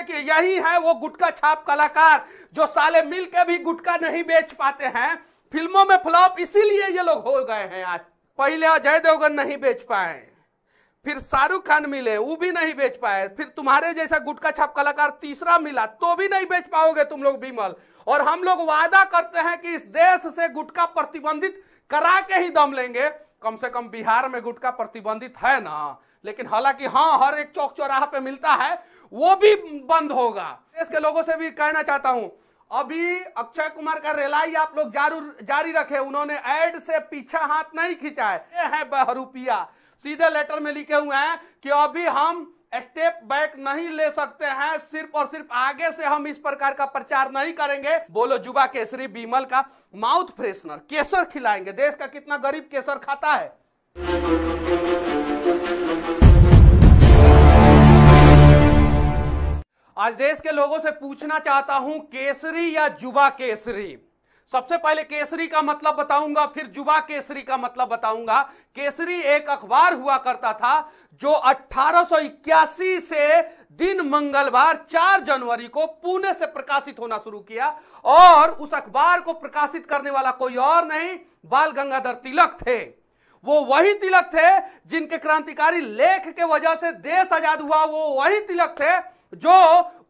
कि यही है वो गुटखा छाप कलाकार जो साले मिल के भी गुटखा नहीं बेच पाते हैं। फिल्मों में फ्लॉप इसीलिए ये लोग हो गए हैं। आज पहले अजय देवगन नहीं बेच पाए, फिर शाहरुख खान मिले वो भी नहीं बेच पाए, फिर तुम्हारे जैसा गुटखा छाप कलाकार तीसरा मिला तो भी नहीं बेच पाओगे तुम लोग विमल। और हम लोग वादा करते हैं कि इस देश से गुटखा प्रतिबंधित करा के ही दम लेंगे। कम से कम बिहार में गुटखा प्रतिबंधित है ना, लेकिन हालांकि हाँ हर एक चौक चौराहा पे मिलता है, वो भी बंद होगा। देश के लोगों से भी कहना चाहता हूं, अभी अक्षय कुमार का रेलाई आप लोग जारी रखे। उन्होंने एड से पीछे हाथ नहीं खींचा है बहरूपिया सीधे लेटर में लिखे हुए हैं कि अभी हम स्टेप बैक नहीं ले सकते हैं, सिर्फ और सिर्फ आगे से हम इस प्रकार का प्रचार नहीं करेंगे। बोलो जुबा केसरी विमल का माउथ फ्रेशनर केसर खिलाएंगे। देश का कितना गरीब केसर खाता है। आज देश के लोगों से पूछना चाहता हूं, केसरी या जुबा केसरी। सबसे पहले केसरी का मतलब बताऊंगा, फिर जुबा केसरी का मतलब बताऊंगा। केसरी एक अखबार हुआ करता था जो 1881 से दिन मंगलवार 4 जनवरी को पुणे से प्रकाशित होना शुरू किया, और उस अखबार को प्रकाशित करने वाला कोई और नहीं बाल गंगाधर तिलक थे। वो वही तिलक थे जिनके क्रांतिकारी लेख के वजह से देश आजाद हुआ। वो वही तिलक थे जो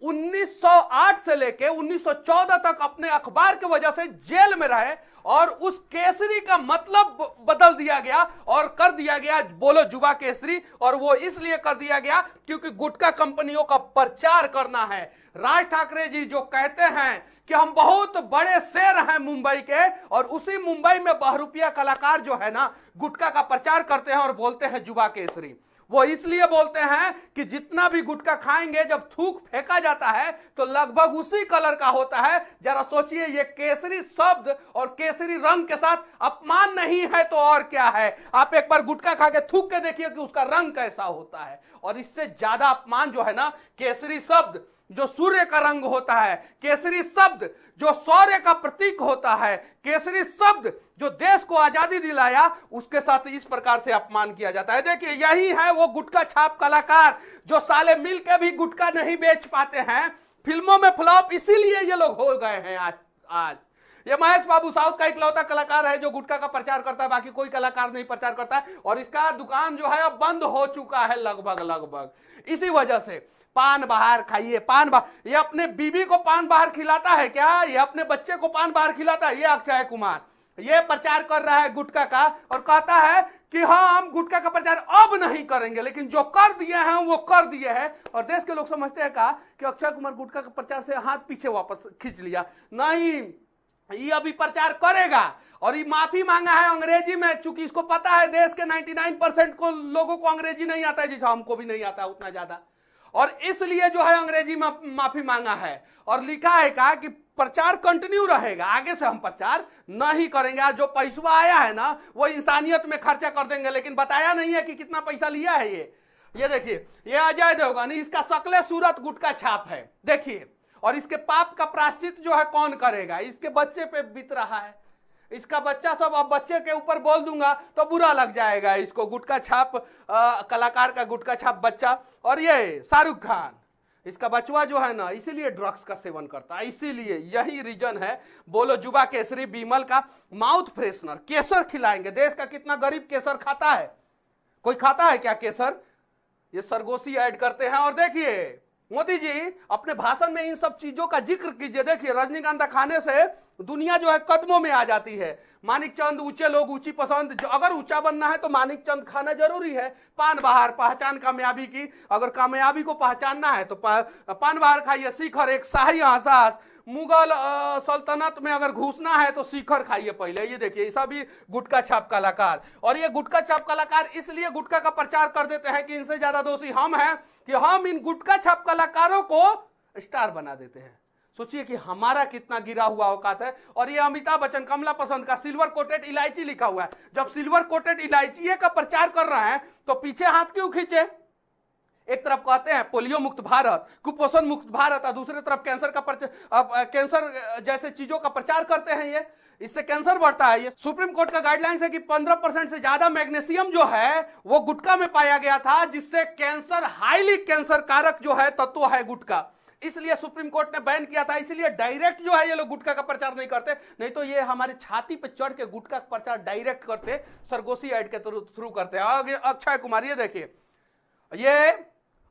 1908 से लेके 1914 तक अपने अखबार की वजह से जेल में रहे, और उस केसरी का मतलब बदल दिया गया और कर दिया गया बोलो जुबा केसरी। और वो इसलिए कर दिया गया क्योंकि गुटखा कंपनियों का प्रचार करना है। राज ठाकरे जी जो कहते हैं कि हम बहुत बड़े शेर हैं मुंबई के, और उसी मुंबई में बहरूपिया कलाकार जो है ना गुटखा का प्रचार करते हैं और बोलते हैं जुबा केसरी। वो इसलिए बोलते हैं कि जितना भी गुटखा खाएंगे जब थूक फेंका जाता है तो लगभग उसी कलर का होता है। जरा सोचिए, ये केसरी शब्द और केसरी रंग के साथ अपमान नहीं है तो और क्या है। आप एक बार गुटखा खा के थूक के देखिए कि उसका रंग कैसा होता है। और इससे ज्यादा अपमान जो है ना, केसरी शब्द जो सूर्य का रंग होता है, केसरी शब्द जो शौर्य का प्रतीक होता है, केसरी शब्द जो देश को आजादी दिलाया, उसके साथ इस प्रकार से अपमान किया जाता है। देखिए यही है वो गुटखा छाप कलाकार जो साले मिल के भी गुटखा नहीं बेच पाते हैं। फिल्मों में फ्लॉप इसीलिए ये लोग हो गए हैं। आज ये महेश बाबू साउथ का इकलौता कलाकार है जो गुटखा का प्रचार करता है, बाकी कोई कलाकार नहीं प्रचार करता है। और इसका दुकान जो है अब बंद हो चुका है लगभग। इसी वजह से पान बाहर खाइए, पान बाहर। ये अपने बीबी को पान बाहर खिलाता है क्या? ये अपने बच्चे को पान बाहर खिलाता है? ये अक्षय कुमार ये प्रचार कर रहा है गुटखा का, और कहता है कि हाँ हम गुटखा का प्रचार अब नहीं करेंगे, लेकिन जो कर दिए हैं वो कर दिए हैं। और देश के लोग समझते हैं कि अक्षय कुमार गुटखा का प्रचार से हाथ पीछे वापस खींच लिया। नहीं, ये अभी प्रचार करेगा, और ये माफी मांगा है अंग्रेजी में, चूंकि इसको पता है देश के 99% को लोगों को अंग्रेजी नहीं आता है, जैसा हमको भी नहीं आता है उतना ज्यादा, और इसलिए जो है अंग्रेजी में माफी मांगा है। और लिखा है कि प्रचार कंटिन्यू रहेगा, आगे से हम प्रचार नहीं करेंगे। आज जो पैसा आया है ना वो इंसानियत में खर्चा कर देंगे, लेकिन बताया नहीं है कि कितना पैसा लिया है। ये देखिए, ये अजय देवगन, इसका शक्ल सूरत गुटखा छाप है, देखिए। और इसके पाप का प्रायश्चित जो है कौन करेगा? इसके बच्चे पे बीत रहा है। इसका बच्चा सब, अब बच्चे के ऊपर बोल दूंगा तो बुरा लग जाएगा इसको। गुटखा छाप कलाकार का गुटखा छाप बच्चा, और ये शाहरुख खान, इसका बचवा जो है ना इसीलिए ड्रग्स का सेवन करता है, इसीलिए यही रीजन है। बोलो जुबा केसरी विमल का माउथ फ्रेशनर केसर खिलाएंगे। देश का कितना गरीब केसर खाता है? कोई खाता है क्या केसर? ये सरगोशी ऐड करते हैं। और देखिए मोदी जी अपने भाषण में इन सब चीजों का जिक्र कीजिए। देखिए रजनीकांता खाने से दुनिया जो है कदमों में आ जाती है। मानिक चंद, ऊंचे लोग ऊंची पसंद, जो अगर ऊंचा बनना है तो मानिक चंद खाना जरूरी है। पान बाहर, पहचान कामयाबी की, अगर कामयाबी को पहचानना है तो पान बाहर खाइए। शिखर एक शाही एहसास, मुगल सल्तनत में अगर घुसना है तो शिखर खाइए पहले। ये देखिए, ये सभी गुटखा छाप कलाकार। और ये गुटखा छाप कलाकार इसलिए गुटखा का प्रचार कर देते हैं कि इनसे ज्यादा दोषी हम हैं, कि हम इन गुटखा छाप कलाकारों को स्टार बना देते हैं। सोचिए कि हमारा कितना गिरा हुआ औकात है। और ये अमिताभ बच्चन कमला पसंद का सिल्वर कोटेड इलायची लिखा हुआ है। जब सिल्वर कोटेड इलायची का प्रचार कर रहे हैं तो पीछे हाथ क्यों खींचे? एक तरफ कहते हैं पोलियो मुक्त भारत, कुपोषण मुक्त भारत, और दूसरी तरफ कैंसर जैसे चीजों का प्रचार करते हैं। ये इससे कैंसर बढ़ता है। ये सुप्रीम कोर्ट का गाइडलाइंस है कि 15% से ज्यादा मैग्नीशियम जो है वो गुटखा में पाया गया था, जिससे कैंसर, हाईली कैंसर कारक जो है तत्व है गुटखा। इसलिए सुप्रीम कोर्ट ने बैन किया था, इसलिए डायरेक्ट जो है ये लोग गुटखा का प्रचार नहीं करते, नहीं तो ये हमारी छाती पे चढ़ के गुटखा का प्रचार डायरेक्ट करते, सरगोशी ऐड के थ्रू करते। आगे अक्षय कुमार, ये देखिए, ये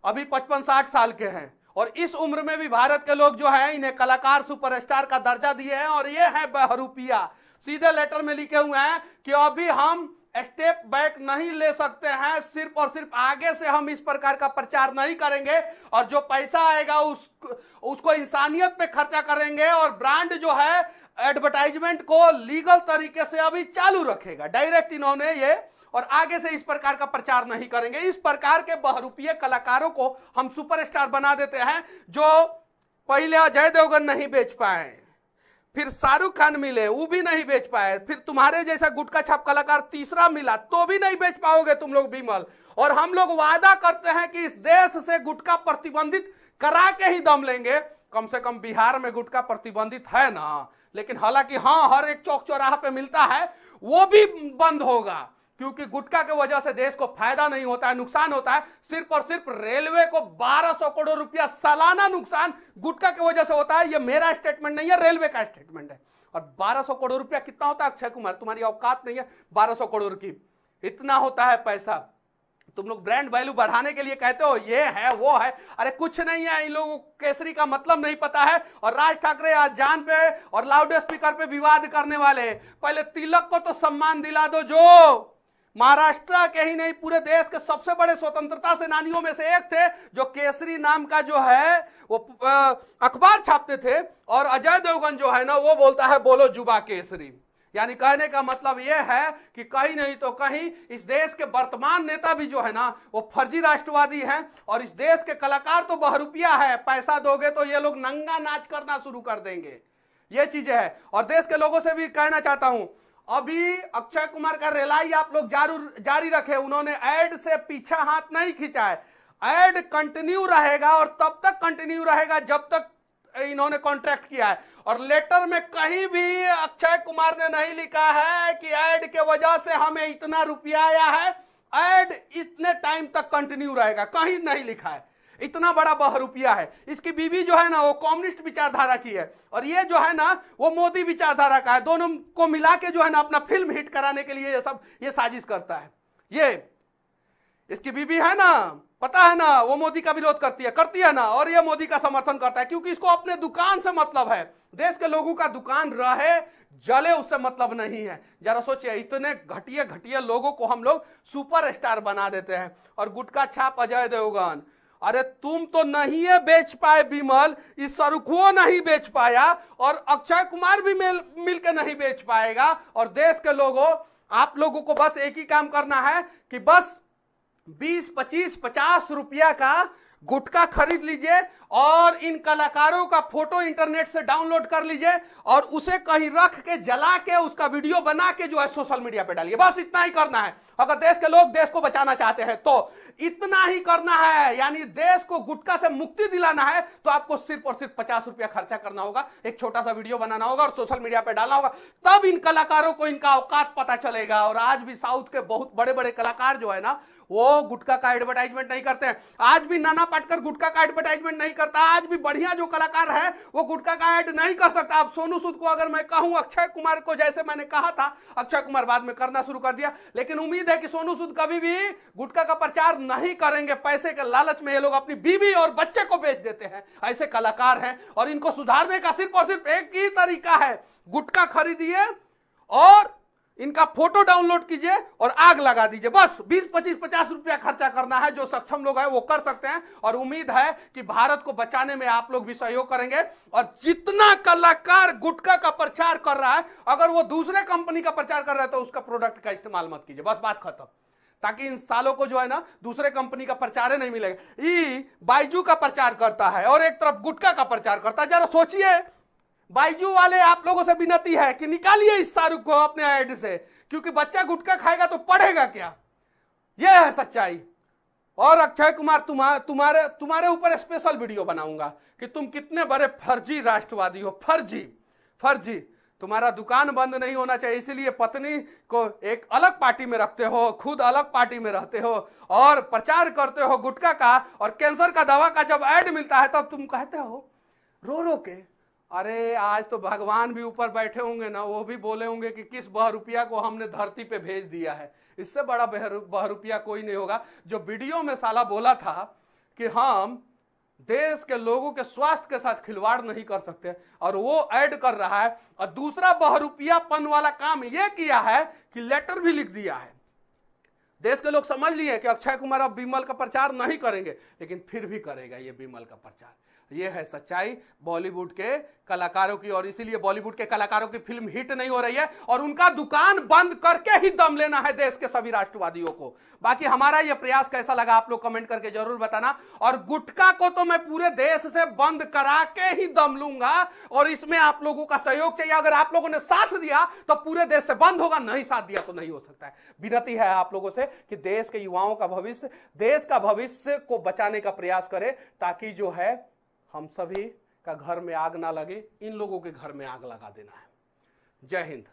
अभी 55-60 साल के हैं और इस उम्र में भी भारत के लोग जो है इन्हें कलाकार सुपरस्टार का दर्जा दिए हैं और ये है बहरूपिया। सीधे लेटर में लिखे हुए हैं कि अभी हम स्टेप बैक नहीं ले सकते हैं, सिर्फ और सिर्फ आगे से हम इस प्रकार का प्रचार नहीं करेंगे और जो पैसा आएगा उसको इंसानियत पे खर्चा करेंगे और ब्रांड जो है एडवर्टाइजमेंट को लीगल तरीके से अभी चालू रखेगा। डायरेक्ट इन्होंने ये, और आगे से इस प्रकार का प्रचार नहीं करेंगे। इस प्रकार के बहरूपिये कलाकारों को हम सुपरस्टार बना देते हैं, जो पहले अजय देवगन नहीं बेच पाए, फिर शाहरुख खान मिले वो भी नहीं बेच पाए, फिर तुम्हारे जैसा गुटखा छाप कलाकार तीसरा मिला तो भी नहीं बेच पाओगे तुम लोग विमल। और हम लोग वादा करते हैं कि इस देश से गुटखा प्रतिबंधित करा के ही दम लेंगे। कम से कम बिहार में गुटखा प्रतिबंधित है ना, लेकिन हालांकि हाँ हर एक चौक चौराहा पे मिलता है, वो भी बंद होगा क्योंकि गुटखा के वजह से देश को फायदा नहीं होता है, नुकसान होता है। सिर्फ और सिर्फ रेलवे को 1200 करोड़ रुपया सालाना नुकसान गुटखा की वजह से होता है। ये मेरा स्टेटमेंट नहीं है, रेलवे का स्टेटमेंट है। और 1200 करोड़ रुपया कितना होता है अक्षय कुमार, तुम्हारी औकात नहीं है 1200 करोड़ की, इतना होता है पैसा। तुम लोग ब्रांड वैल्यू बढ़ाने के लिए कहते हो ये है वो है, अरे कुछ नहीं है। इन लोगों को केसरी का मतलब नहीं पता है और राज ठाकरे आज जान पे और लाउड स्पीकर पे विवाद करने वाले। पहले तिलक को तो सम्मान दिला दो, जो महाराष्ट्र के ही नहीं पूरे देश के सबसे बड़े स्वतंत्रता सेनानियों में से एक थे, जो केसरी नाम का जो है वो अखबार छापते थे। और अजय देवगन जो है ना वो बोलता है बोलो जुबा केसरी। यानी कहने का मतलब यह है कि कहीं नहीं तो कहीं इस देश के वर्तमान नेता भी जो है ना वो फर्जी राष्ट्रवादी हैं और इस देश के कलाकार तो बहरूपिया है, पैसा दोगे तो ये लोग नंगा नाच करना शुरू कर देंगे। ये चीजें है। और देश के लोगों से भी कहना चाहता हूं, अभी अक्षय कुमार का रेलाई आप लोग जारी रखे। उन्होंने ऐड से पीछा हाथ नहीं खींचा है, ऐड कंटिन्यू रहेगा और तब तक कंटिन्यू रहेगा जब तक इन्होंने कॉन्ट्रैक्ट किया है। और लेटर में कहीं भी अक्षय कुमार ने नहीं लिखा है कि ऐड के वजह से हमें इतना रुपया आया है, ऐड इतने टाइम तक कंटिन्यू रहेगा, कहीं नहीं लिखा है। इतना बड़ा बहरूपिया है। इसकी बीवी जो है ना वो कम्युनिस्ट विचारधारा की है और ये जो है ना वो मोदी विचारधारा का है। दोनों को मिला के जो है ना अपना फिल्म हिट कराने के लिए ये साजिश करता है। ये इसकी बीवी है ना, पता है ना, वो मोदी का विरोध करती है ना, और ये मोदी का समर्थन करता है क्योंकि इसको अपने दुकान से मतलब है। देश के लोगों का दुकान रहे जले उससे मतलब नहीं है। जरा सोचिए, इतने घटिया घटिया लोगों को हम लोग सुपरस्टार बना देते हैं। और गुटखा छाप अजय देवगन, अरे तुम तो नहीं है बेच पाए विमल, इस सरुखो नहीं बेच पाया और अक्षय कुमार भी मिलकर नहीं बेच पाएगा। और देश के लोगों, आप लोगों को बस एक ही काम करना है कि बस 20, 25, 50 रुपया का गुटखा खरीद लीजिए और इन कलाकारों का फोटो इंटरनेट से डाउनलोड कर लीजिए और उसे कहीं रख के जला के उसका वीडियो बना के जो है सोशल मीडिया पे डालिए। बस इतना ही करना है। अगर देश के लोग देश को बचाना चाहते हैं तो इतना ही करना है। यानी देश को गुटखा से मुक्ति दिलाना है तो आपको सिर्फ और सिर्फ 50 रुपया खर्चा करना होगा, एक छोटा सा वीडियो बनाना होगा और सोशल मीडिया पे डालना होगा। तब इन कलाकारों को इनका औकात पता चलेगा। और आज भी साउथ के बहुत बड़े बड़े कलाकार जो है ना वो गुटखा का एडवर्टाइजमेंट नहीं करते हैं। आज भी नाना पाटेकर गुटखा का एडवर्टाइजमेंट नहीं करता। आज भी बढ़िया जो कलाकार है वो गुटखा का ऐड नहीं कर सकता। अब सोनू सूद को अगर मैं कहूं, अक्षय कुमार को, जैसे मैंने कहा था, अक्षय कुमार बाद में करना शुरू कर दिया, लेकिन उम्मीद है कि सोनू सूद कभी भी गुटखा का प्रचार नहीं करेंगे। पैसे के लालच में ये लोग अपनी बीवी और बच्चे को बेच देते हैं। ऐसे कलाकार हैं और इनको सुधारने का सिर्फ और सिर्फ एक ही तरीका है, गुटखा खरीदिए और इनका फोटो डाउनलोड कीजिए और आग लगा दीजिए। बस 20, 25, 50 रुपया खर्चा करना है। जो सक्षम लोग हैं वो कर सकते हैं और उम्मीद है कि भारत को बचाने में आप लोग भी सहयोग करेंगे। और जितना कलाकार गुटखा का प्रचार कर रहा है, अगर वो दूसरे कंपनी का प्रचार कर रहा है तो उसका प्रोडक्ट का इस्तेमाल मत कीजिए। बस बात खत्म। ताकि इन सालों को जो है ना दूसरे कंपनी का प्रचार नहीं मिलेगा। ये बाइजू का प्रचार करता है और एक तरफ गुटखा का प्रचार करता है। जरा सोचिए, बाइजू वाले आप लोगों से विनती है कि निकालिए इस शाहरुख को अपने ऐड से, क्योंकि बच्चा गुटखा खाएगा तो पढ़ेगा क्या? यह है सच्चाई। और अक्षय कुमार, तुम्हारे ऊपर स्पेशल वीडियो बनाऊंगा कि तुम कितने बड़े फर्जी राष्ट्रवादी हो। फर्जी। तुम्हारा दुकान बंद नहीं होना चाहिए, इसीलिए पत्नी को एक अलग पार्टी में रखते हो, खुद अलग पार्टी में रहते हो और प्रचार करते हो गुटखा का और कैंसर का दवा का। जब ऐड मिलता है तब तुम कहते हो रो रो के, अरे आज तो भगवान भी ऊपर बैठे होंगे ना, वो भी बोले होंगे कि किस बहरूपिया को हमने धरती पे भेज दिया है। इससे बड़ा बहरूपिया कोई नहीं होगा जो वीडियो में साला बोला था कि हम देश के लोगों के स्वास्थ्य के साथ खिलवाड़ नहीं कर सकते, और वो ऐड कर रहा है। और दूसरा बहरूपियापन वाला काम ये किया है कि लेटर भी लिख दिया है। देश के लोग समझ लिए कि अक्षय कुमार अब विमल का प्रचार नहीं करेंगे, लेकिन फिर भी करेगा ये विमल का प्रचार। ये है सच्चाई बॉलीवुड के कलाकारों की, और इसीलिए बॉलीवुड के कलाकारों की फिल्म हिट नहीं हो रही है और उनका दुकान बंद करके ही दम लेना है देश के सभी राष्ट्रवादियों को। बाकी हमारा यह प्रयास कैसा लगा आप लोग कमेंट करके जरूर बताना। और गुटखा को तो मैं पूरे देश से बंद करा के ही दम लूंगा, और इसमें आप लोगों का सहयोग चाहिए। अगर आप लोगों ने साथ दिया तो पूरे देश से बंद होगा, नहीं साथ दिया तो नहीं हो सकता है। विनती है आप लोगों से कि देश के युवाओं का भविष्य, देश का भविष्य को बचाने का प्रयास करें, ताकि जो है हम सभी का घर में आग ना लगे, इन लोगों के घर में आग लगा देना है। जय हिंद।